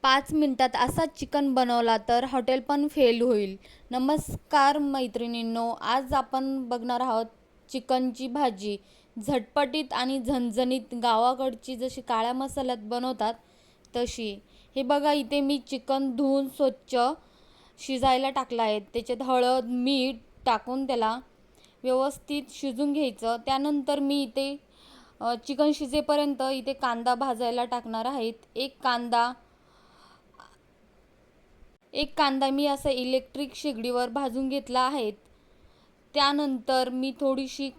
5 मिनिटात असा चिकन बनवला तर हॉटेल पण फेल होईल. नमस्कार मैत्रिणींनो, आज आपण बघणार आहोत चिकनची भाजी. झटपटीत आणि झणझणीत गावाकडची जशी काळ्या मसाल्यात बनवतात तशी. हे बघा, इथे मी चिकन धुवून स्वच्छ शिजायला टाकलं आहे. त्याच्यात हळद मीठ टाकून त्याला व्यवस्थित शिजून घ्यायचं. त्यानंतर मी इथे चिकन शिजेपर्यंत इथे कांदा भाजायला टाकणार आहेत. एक कांदा मी असं इलेक्ट्रिक शेगडीवर भाजून घेतला आहे. त्यानंतर मी थोडीशी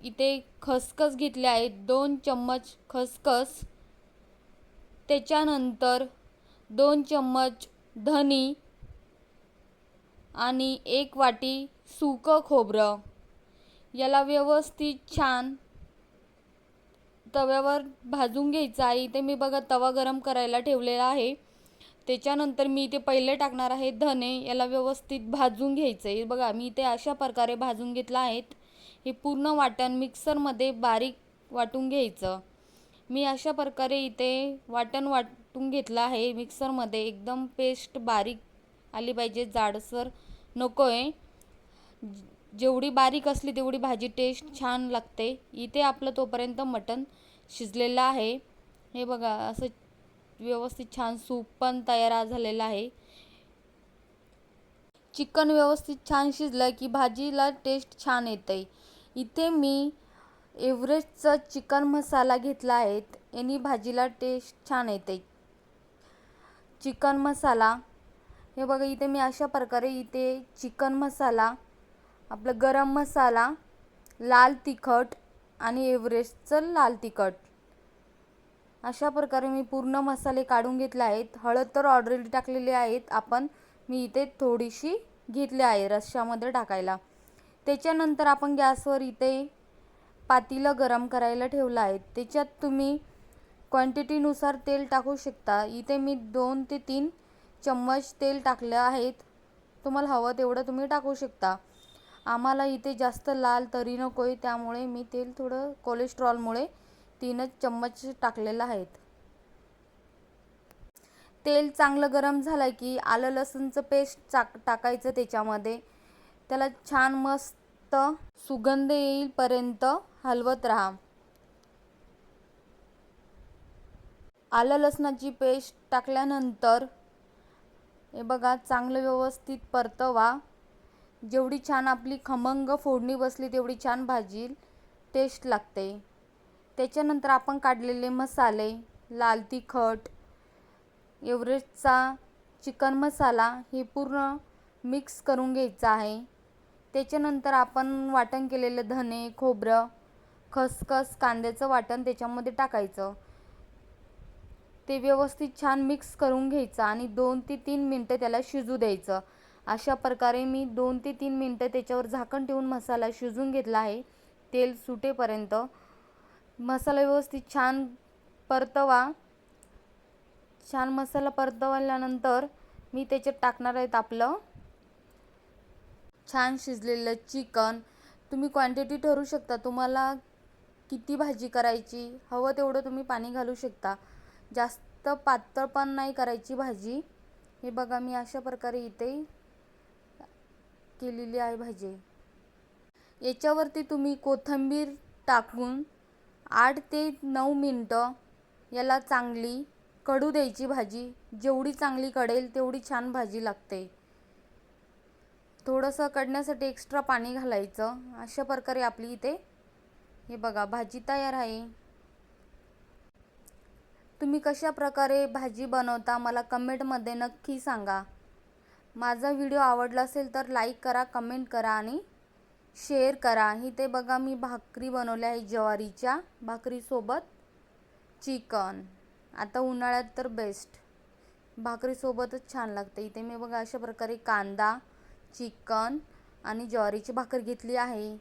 इथे खसखस घेतली आहे, 2 चम्मच खसखस. त्याच्यानंतर 2 चम्मच धनी आणि 1 वाटी सुकं खोबरं. याला व्यवस्थित छान तव्यावर भाजून घ्यायचं आहे. इथे मी बघा तवा गरम करायला ठेवलेला आहे. त्याच्यानंतर मी इथे पहिले टाकणार आहे धने. याला व्यवस्थित भाजून घ्यायचं आहे. बघा, मी इथे अशा प्रकारे भाजून घेतलं आहे. हे पूर्ण वाटण मिक्सरमध्ये बारीक वाटून घ्यायचं. मी अशा प्रकारे इथे वाटून घेतलं आहे मिक्सरमध्ये. एकदम पेस्ट बारीक आली पाहिजे, जाडसर नको आहे. जेवढी बारीक असली तेवढी भाजी टेस्ट छान लागते. इथे आपलं तोपर्यंत मटण शिजलेलं आहे. हे बघा, असं व्यवस्थित छान सूप पण तयार झालेला आहे. चिकन व्यवस्थित छान शिजलं की भाजीला टेस्ट छान येते. इथे मी एव्हरेस्टचा चिकन मसाला घेतला आहे. यानी भाजीला टेस्ट छान येते. चिकन मसाला हे बघा, इथे मी अशा प्रकारे इथे चिकन मसाला, आपलं गरम मसाला, लाल तिखट आणि एव्हरेस्टचं लाल तिखट, अशा प्रकारे मी पूर्ण मसाले काढून घेतले आहेत. हळद तर ऑलरेडी टाकलेली आहेत आपण. मी इथे थोडीशी घेतली आहे रश्श्यामध्ये टाकायला. त्याच्यानंतर आपण गॅसवर इथे पातेलं गरम करायला ठेवलं आहे. त्याच्यात तुम्ही क्वांटिटीनुसार तेल टाकू शकता. इथे मी 2 ते 3 चम्मच तेल टाकले आहेत. तुम्हाला हवं तेवढं तुम्ही टाकू शकता. आम्हाला इथे जास्त लाल तरी नको आहे, त्यामुळे मी तेल थोडं कोलेस्ट्रॉलमुळे 3च चम्मच टाकलेलं आहेत. तेल चांगलं गरम झालं की आलं लसूणचं पेस्ट टाकायचं त्याच्यामध्ये. त्याला छान मस्त सुगंध येईपर्यंत हलवत राहा. आलं लसणाची पेस्ट टाकल्यानंतर हे बघा, चांगलं व्यवस्थित परतवा. जेवढी छान आपली खमंग फोडणी बसली तेवढी छान भाजी टेस्ट लागते. त्याच्यानंतर आपण काढलेले मसाले, लाल तिखट, एव्हरेस्टचा चिकन मसाला हे पूर्ण मिक्स करून घ्यायचं आहे. त्याच्यानंतर आपण वाटण केलेलं धने, खोबरं, खसखस, कांद्याचं वाटण त्याच्यामध्ये टाकायचं. ते व्यवस्थित छान मिक्स करून घ्यायचं आणि 2 ते 3 मिनटं त्याला शिजू द्यायचं. अशा प्रकारे मी 2 ते 3 मिनटं त्याच्यावर झाकण ठेवून मसाला शिजून घेतला आहे. तेल सुटेपर्यंत मसाला व्यवस्थित छान परतवा. छान मसाला परतवल्यानंतर मी त्याच्यात टाकणार आहेत आपलं छान शिजलेलं चिकन. तुम्ही क्वांटिटी ठरवू शकता. तुम्हाला किती भाजी करायची हवं तेवढं तुम्ही पाणी घालू शकता. जास्त पातळ पण नाही करायची भाजी. हे बघा, मी अशा प्रकारे इथे केलेली आहे भाजी. याच्यावरती तुम्ही कोथिंबीर टाकून 8 ते 9 मिनटं याला चांगली कढू द्यायची भाजी. जेवढी चांगली कढेल तेवढी छान भाजी लागते. थोडंसं कढण्यासाठी एक्स्ट्रा पाणी घालायचं. अशा प्रकारे आपली इथे हे बघा भाजी तयार आहे. तुम्ही कशा प्रकारे भाजी बनवता मला कमेंटमध्ये नक्की सांगा. माझा व्हिडिओ आवडला असेल तर लाईक करा, कमेंट करा आणि शेअर करा. इथे बघा, मी भाकरी बनवल्या आहे ज्वारीच्या. भाकरीसोबत चिकन आता उन्हाळ्यात तर बेस्ट, भाकरीसोबतच छान लागते. इथे मी बघा अशा प्रकारे कांदा, चिकन आणि ज्वारीची भाकर घेतली आहे.